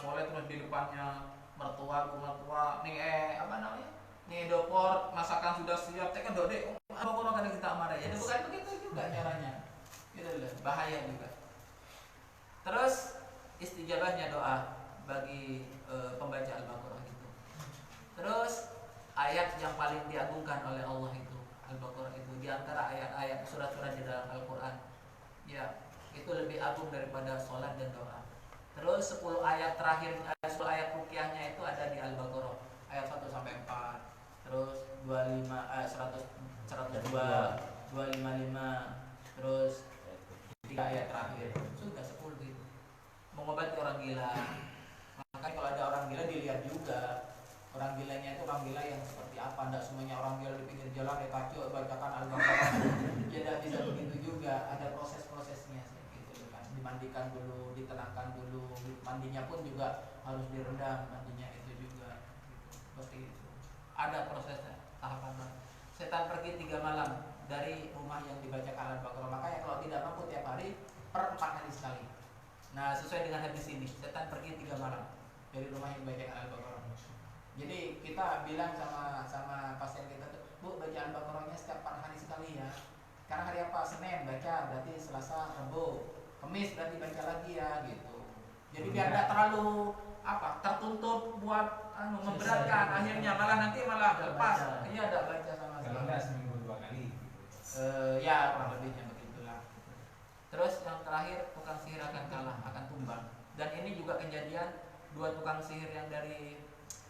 soleh terus di depannya mertua nih apa namanya nih dopor masakan sudah siap teka dode apa kalau kadang kita marah ya bukan begitu juga caranya gitu loh bahaya juga. Terus istijabahnya doa bagi pembaca Al-Baqarah itu. Terus ayat yang paling diagungkan oleh Allah itu Al-Baqarah itu di antara ayat-ayat surat-surat di dalam Al-Qur'an. Ya, itu lebih agung daripada sholat dan doa. Terus 10 ayat terakhir 10 ayat ruqyahnya itu ada di Al-Baqarah ayat 1 sampai 4. Terus 25 100 102 255 terus 3 ayat terakhir. Sudah 10 gitu. Mengobati orang gila. Makanya kalau ada orang gila dilihat juga. Orang gilanya itu orang gila yang seperti apa? Tidak semuanya orang gila di pinggir jalan ya kacau bacakan Al-Baqarah. Ya tidak bisa begitu juga. Ada proses-prosesnya gitu kan. Dimandikan dulu, ditenangkan dulu. Mandinya pun juga harus direndam mandinya itu juga. Seperti itu. Ada prosesnya, tahapan. Setan pergi 3 malam dari rumah yang dibacakan Al-Baqarah. Makanya kalau tidak mampu tiap hari per 4 hari sekali. Nah sesuai dengan hadis ini, setan pergi 3 malam dari rumah yang dibacakan Al-Baqarah. Jadi kita bilang sama pasien kita tuh, Bu baca Al-Baqarahnya setiap 4 hari sekali ya. Karena hari apa? Senin baca, berarti Selasa, Rabu, Kamis berarti baca lagi ya gitu. Jadi biar tidak terlalu tertuntut buat memberatkan, akhirnya malah lepas. Iya tidak baca sama sekali. Kalau enggak seminggu 2 kali. Ya kurang lebihnya begitulah. Terus yang terakhir tukang sihir akan kalah, akan tumbang. Dan ini juga kejadian 2 tukang sihir yang dari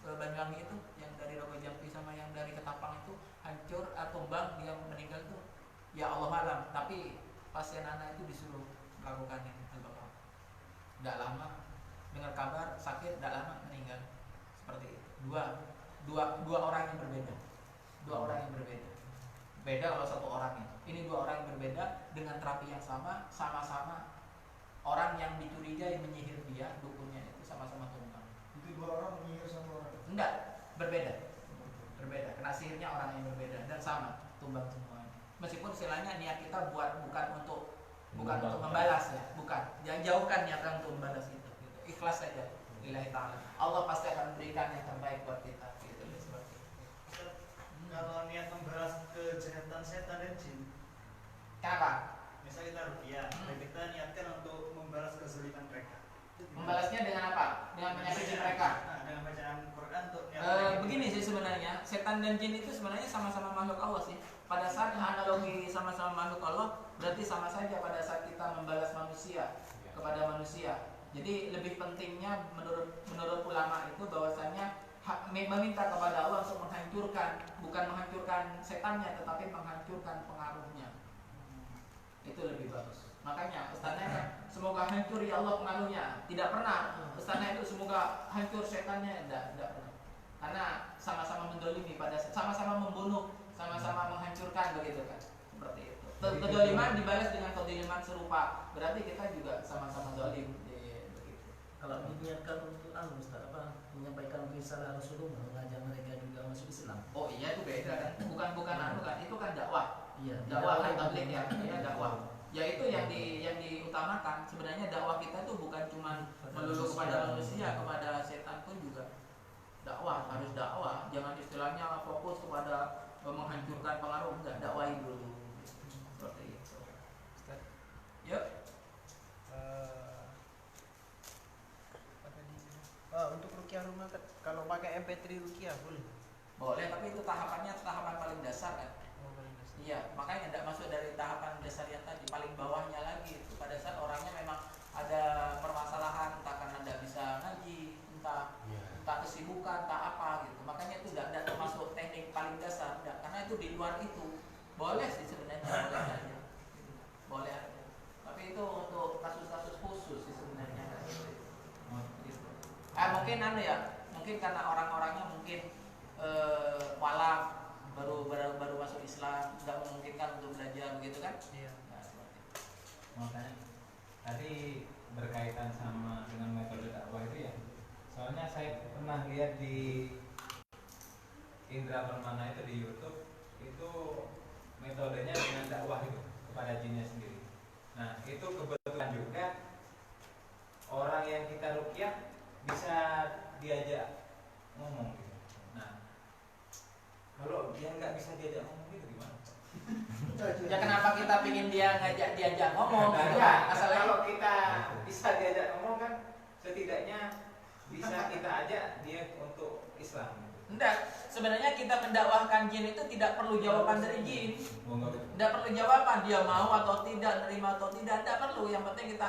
Banyuwangi itu, yang dari Rogo Jampi sama yang dari Ketapang itu hancur atau tumbang, dia meninggal tuh. Ya Allah alam, tapi pasien anak itu disuruh melakukan ini Al-Baqarah. Tidak lama dengar kabar sakit, tidak lama meninggal. Seperti itu. Dua orang yang berbeda. Dua orang yang berbeda. Beda kalau satu orang itu. Ini 2 orang yang berbeda dengan terapi yang sama-sama orang yang dicurigai menyihir dia, dukunnya itu sama-sama tumbang. Itu 2 orang menyihir sama orang? Enggak, berbeda. Kena sihirnya orang yang berbeda dan sama, tumbang semuanya. Meskipun istilahnya niat kita bukan untuk membalas ya, bukan. Jangan jauhkan niatan untuk membalas itu. Gitu. Ikhlas saja. Lillahi ta'ala. Allah pasti akan memberikan yang terbaik buat kita. Gitu seperti itu. Kalau niat membalas kejahatan setan dan jin, Kenapa? misal kita rupiah, kita niatkan untuk membalas kezaliman mereka. Membalasnya dengan apa? Dengan menyakiti mereka. Nah, dengan bacaan Quran untuk Begini sih sebenarnya, setan dan jin itu sebenarnya sama-sama makhluk Allah sih. Pada saat analogi sama-sama makhluk Allah, berarti sama saja pada saat kita membalas manusia kepada manusia. Jadi lebih pentingnya menurut ulama itu bahwasanya meminta kepada Allah untuk menghancurkan, bukan menghancurkan setannya, tetapi menghancurkan pengaruhnya. Itu lebih bagus. Makanya ustaznya kan semoga hancur ya Allah pengaruhnya. Tidak pernah ustaznya itu semoga hancur setannya, tidak pernah. Karena sama-sama mendolimi sama-sama membunuh, sama-sama menghancurkan begitu kan. Seperti itu. Kedoliman dibalas dengan kedoliman serupa. Berarti kita juga sama-sama dolim. Begitu. Kalau diniatkan untuk menyampaikan risalah Rasulullah, mengajak mereka juga masuk Islam. Oh iya itu beda kan. Bukan itu kan dakwah. Iya. Dakwah kan tabligh ya. Iya dakwah. Ya itu yang diutamakan. Sebenarnya dakwah kita tuh bukan cuma melulu kepada manusia, kepada setan pun juga dakwah, harus dakwah. Jangan istilahnya fokus kepada menghancurkan pengaruh, enggak, dakwahi dulu. Seperti itu. Yuk. Untuk ruqyah rumah kalau pakai MP3 ruqyah boleh? Boleh, tapi itu tahapan paling dasar kan. Iya, makanya tidak masuk dari tahapan dasar yang tadi, paling bawahnya lagi itu pada saat orangnya memang ada permasalahan, entah karena tidak bisa ngaji, entah kesibukan, entah apa gitu. Makanya itu tidak termasuk teknik paling dasar, tidak, karena itu di luar itu. Boleh sih sebenarnya, boleh aja. Boleh aja. Tapi itu untuk kasus-kasus khusus sih sebenarnya. Gitu. Mungkin karena orang-orangnya mungkin walaf baru masuk Islam, nggak memungkinkan untuk belajar begitu kan? Iya. Nah, seperti itu. Makanya tadi berkaitan sama dengan metode dakwah itu ya. Soalnya saya pernah lihat di Indra Permana itu di YouTube, itu metodenya dengan dakwah itu kepada jinnya sendiri. Nah itu kebetulan juga orang yang kita ruqyah bisa diajak ngomong gitu. Nah, kalau dia nggak bisa diajak ngomong gitu gimana? Ya kenapa kita pingin dia diajak ngomong? Nah, Itu ya, masalahnya. kalau kita bisa diajak ngomong kan setidaknya bisa kita ajak dia untuk Islam. Enggak, sebenarnya kita mendakwahkan jin itu tidak perlu jawaban dari jin. Oh, enggak. Tidak perlu jawaban dia mau atau tidak, nerima atau tidak perlu. Yang penting kita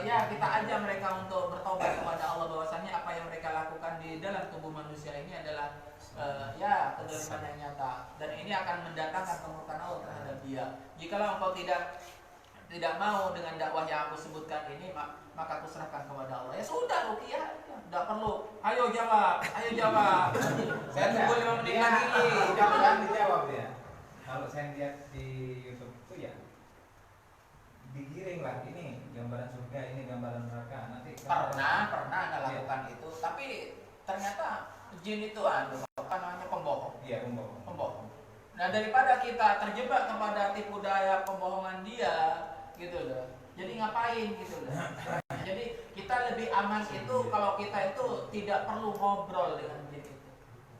ya kita ajak mereka untuk bertobat kepada Allah, bahwasannya apa yang mereka lakukan di dalam tubuh manusia ini adalah ya kedoliman yang nyata, dan ini akan mendatangkan kemurkaan Allah terhadap dia. Jikalau engkau tidak mau dengan dakwah yang aku sebutkan ini, maka aku serahkan kepada Allah. Ya sudah, Ruqyah, tidak perlu. Ayo jawab. Saya tunggu 5 menit lagi. Jangan dijawab ya. Kalau saya lihat di YouTube itu ya digiring lah, ini gambaran surga, ini gambaran neraka. Nanti Pernah nggak lakukan itu, tapi ternyata jin itu apa namanya, pembohong. Iya, pembohong. Nah, daripada kita terjebak kepada tipu daya pembohongan dia, gitu loh. Jadi ngapain gitu loh. Jadi kita lebih aman itu kalau kita itu tidak perlu ngobrol dengan jin itu.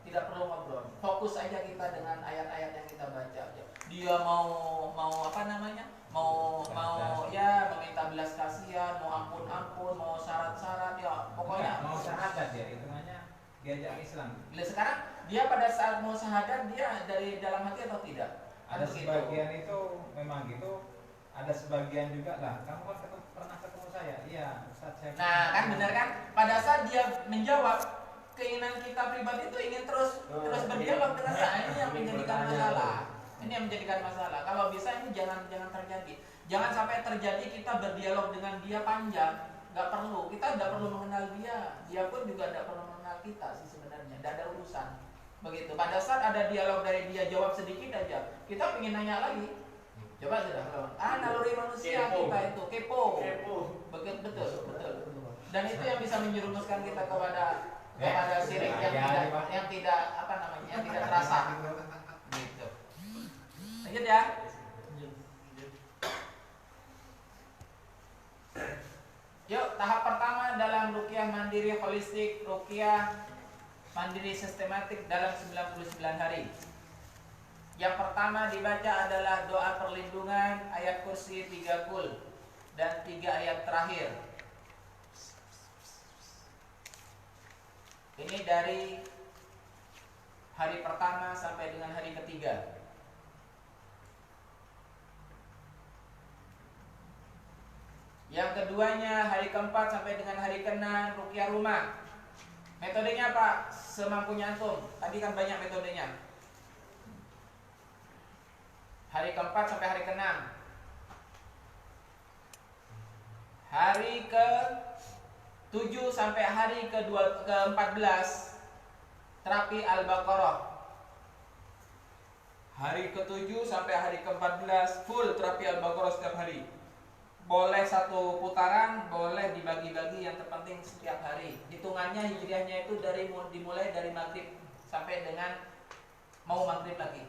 Tidak perlu ngobrol. Fokus aja kita dengan ayat-ayat yang kita baca aja. Dia mau apa namanya? Mau ya meminta belas kasihan, mau ampun, mau syarat-syarat ya. Pokoknya mau syahadat ya, hitungannya diajak Islam. Sekarang dia pada saat mau syahadat dia dari dalam hati atau tidak? Ada sebagian itu memang gitu, ada sebagian juga lah. Kamu kan pernah ketemu saya, iya Ustaz saya. Nah kan benar kan? Pada saat dia menjawab, keinginan kita pribadi itu ingin terus berdialog dengan saya. Ini yang menjadikan masalah. Ini yang menjadikan masalah. Kalau bisa ini jangan terjadi. Jangan sampai terjadi kita berdialog dengan dia panjang. Nggak perlu. Kita tidak perlu mengenal dia. Dia pun juga tidak perlu mengenal kita sih sebenarnya. Tidak ada urusan. Begitu. Pada saat ada dialog dari dia jawab sedikit aja, kita ingin nanya lagi. Coba sudah. Naluri manusia kita itu kepo. Betul. Dan itu yang bisa menjerumuskan kita kepada syirik yang tidak apa namanya, yang tidak terasa. Gitu. Lanjut ya. Yuk, tahap pertama dalam ruqyah mandiri holistik, ruqyah mandiri sistematik dalam 99 hari. Yang pertama dibaca adalah doa perlindungan, ayat kursi 3 kul dan 3 ayat terakhir. Ini dari hari pertama sampai dengan hari ketiga. Yang keduanya hari keempat sampai dengan hari keenam ruqyah rumah. Metodenya apa? Semampunya antum. Tadi kan banyak metodenya. Hari keempat sampai hari keenam. Hari ke-7 sampai hari ke-14 terapi Al-Baqarah. Hari ke-7 sampai hari ke-14 full terapi Al-Baqarah setiap hari. Boleh satu putaran, boleh dibagi-bagi, yang terpenting setiap hari. Hitungannya hijriahnya itu dimulai dari maghrib sampai dengan mau maghrib lagi.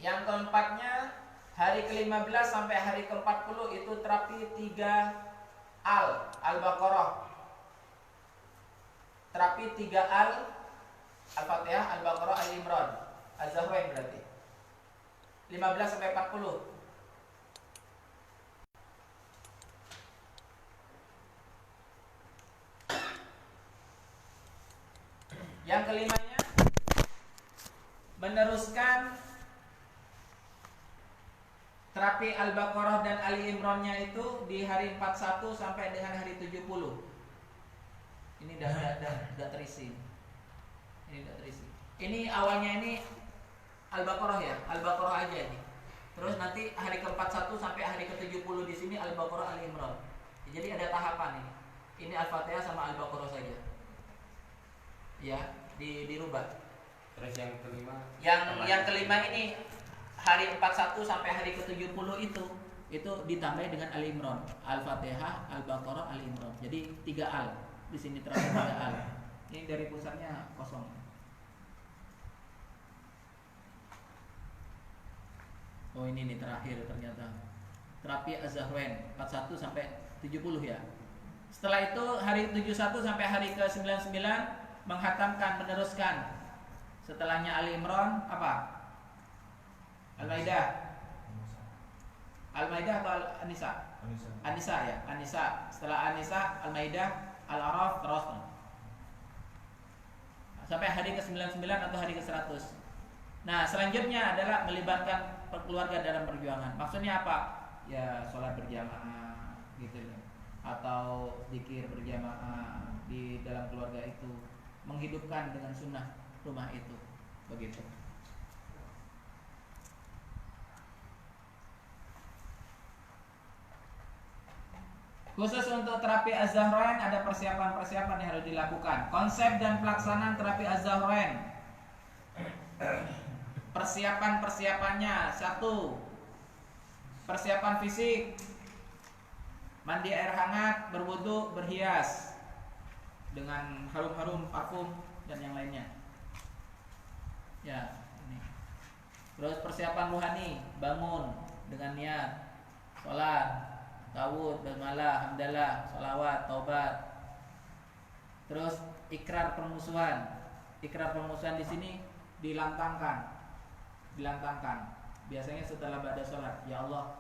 Yang keempatnya hari ke-15 sampai hari ke-40 itu terapi 3 Al-Baqarah. Terapi 3 Al-Fatihah, Al-Baqarah, Al-Imran, Az-Zahrain berarti. 15 sampai 40. Yang kelimanya meneruskan terapi Al-Baqarah dan Ali Imran-nya itu di hari 41 sampai dengan hari 70. Ini udah terisi. Ini udah terisi. Ini awalnya ini Al-Baqarah ya, Al-Baqarah aja nih. Terus nanti hari ke-41 sampai hari ke-70 di sini Al-Baqarah Ali Imran. Jadi ada tahapan ini. Ini Al-Fatihah sama Al-Baqarah saja. Ya, dirubah. Terus yang kelima? Yang kelima ini hari 41 sampai hari ke-70 itu ditambah dengan Ali Imran, Al-Fatihah, Al-Baqarah, Ali Imran. Jadi 3 al. Di sini terdapat 3 al. Ini dari pusatnya kosong. Oh ini nih terakhir ternyata. terapi Az-Zahrain 41 sampai 70 ya. Setelah itu hari 71 sampai hari ke-99 menghatamkan, meneruskan. Setelahnya Ali Imran apa? Al-Maidah. Al-Maidah atau An-Nisa? An-Nisa ya, An-Nisa. Setelah An-Nisa, Al-Maidah, Al-A'raf, terus sampai hari ke-99 atau hari ke-100. Nah, selanjutnya adalah melibatkan keluarga dalam perjuangan. Maksudnya apa? Ya, sholat berjamaah gitu ya. Atau zikir berjamaah di dalam keluarga itu, menghidupkan dengan sunnah rumah itu, begitu. Khusus untuk terapi Az-Zahrain ada persiapan-persiapan yang harus dilakukan. Konsep dan pelaksanaan terapi Az-Zahrain. Persiapan-persiapannya: 1. Persiapan fisik. Mandi air hangat, berwudu, berhias dengan harum-harum, parfum dan yang lainnya. Ya, ini. Terus persiapan rohani, bangun dengan niat sholat, tawud, basmalah, hamdalah, sholawat, taubat. Terus ikrar permusuhan. Ikrar permusuhan di sini dilantangkan. Biasanya setelah ba'da sholat, ya Allah,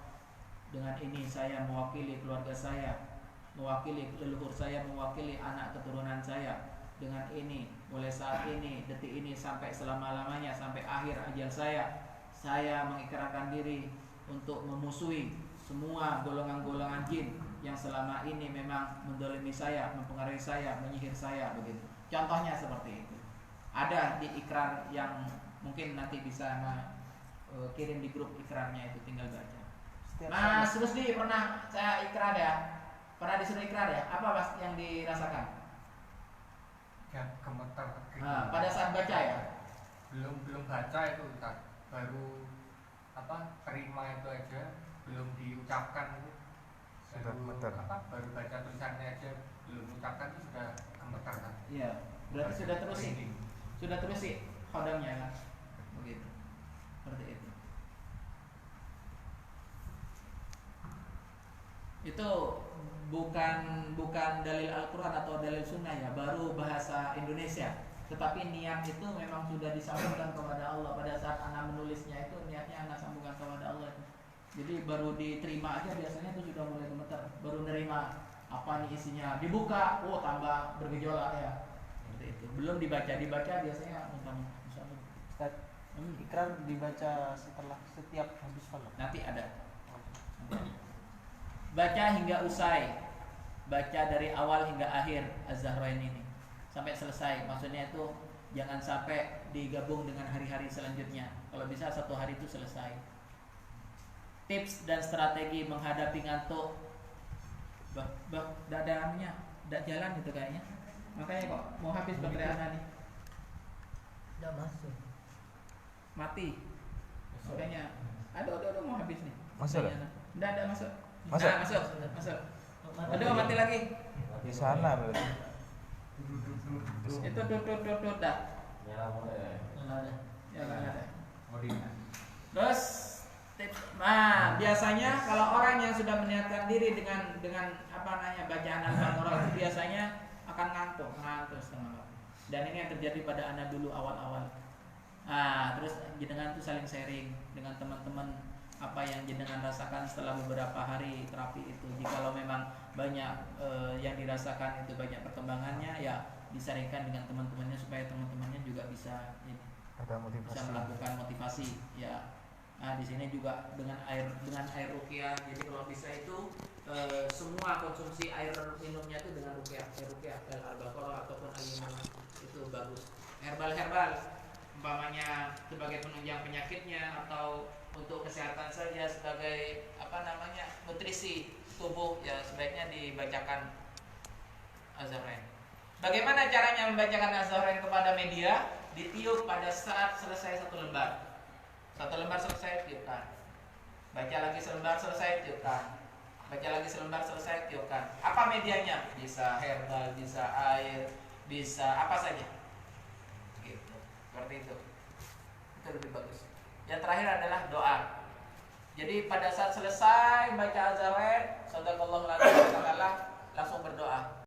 dengan ini saya mewakili keluarga saya, mewakili leluhur saya, mewakili anak keturunan saya. Dengan ini, mulai saat ini, detik ini sampai selama-lamanya, sampai akhir ajal saya mengikrarkan diri untuk memusuhi semua golongan-golongan jin yang selama ini memang mendolimi saya, mempengaruhi saya, menyihir saya, begitu. Contohnya seperti itu. Ada di ikrar yang mungkin nanti bisa kirim di grup ikrarnya itu, tinggal baca. Mas Rusdi pernah saya ikrar ya? Pernah disuruh ikrar ya? Apa mas yang dirasakan? Ya gemetar. Pada saat baca ya? Belum baca itu Ustaz. Baru terima itu aja, belum diucapkan itu. Sudah gemetar. Baru baca tulisannya aja, belum diucapkan itu sudah gemetar kan? Iya. Berarti sudah terus sih khodamnya kan? Begitu. Seperti itu. Itu bukan dalil Al-Quran atau dalil Sunnah ya, baru bahasa Indonesia. Tetapi niat itu memang sudah disambungkan kepada Allah. Pada saat anak menulisnya itu niatnya anak sambungkan kepada Allah. Jadi baru diterima aja biasanya itu sudah mulai gemetar. Baru nerima apa nih isinya, dibuka, tambah bergejolak ya. Seperti itu. Belum dibaca biasanya muntah-muntah. Ustaz, ikrar dibaca setelah setiap habis sholat. Nanti ada. Baca hingga usai. Baca dari awal hingga akhir Az-Zahrain ini sampai selesai. Maksudnya itu jangan sampai digabung dengan hari-hari selanjutnya. Kalau bisa satu hari itu selesai. Tips dan strategi menghadapi ngantuk. Dadaannya tidak jalan gitu kayaknya. Makanya kok mau habis baterai Ana nih. Udah masuk. Mati. Makanya aduh mau habis nih. Masuk ya? Tidak masuk. Masuk? Nah, masuk. Aduh mati lagi. Di sana berarti. Itu tuh dah. Ya nggak ada. Terus biasanya kalau orang yang sudah meniatkan diri dengan bacaan Al-Baqarah itu biasanya akan ngantuk setengah malam. Dan ini yang terjadi pada anak dulu awal-awal. Terus jenengan tuh saling sharing dengan teman-teman apa yang jenengan rasakan setelah beberapa hari terapi itu. Jikalau memang banyak yang dirasakan itu banyak perkembangannya, ya disaringkan dengan teman-temannya supaya teman-temannya juga bisa bisa melakukan motivasi ya. Di sini juga dengan air ruqyah. Jadi kalau bisa itu semua konsumsi air minumnya itu dengan ruqyah, Al-Baqarah ataupun Al-Imran itu bagus. Herbal umpamanya sebagai penunjang penyakitnya atau untuk kesehatan saja sebagai nutrisi tubuh ya sebaiknya dibacakan Az-Zahrain. Bagaimana caranya membacakan Az-Zahrain kepada media? Ditiup pada saat selesai satu lembar. Satu lembar selesai tiupkan. Baca lagi selembar selesai tiupkan. Baca lagi selembar selesai tiupkan. Apa medianya? Bisa herbal, bisa air, bisa apa saja. Gitu. Seperti itu. Itu lebih bagus. Yang terakhir adalah doa. Jadi pada saat selesai baca azan, sadaqallahul adzim, langsung berdoa.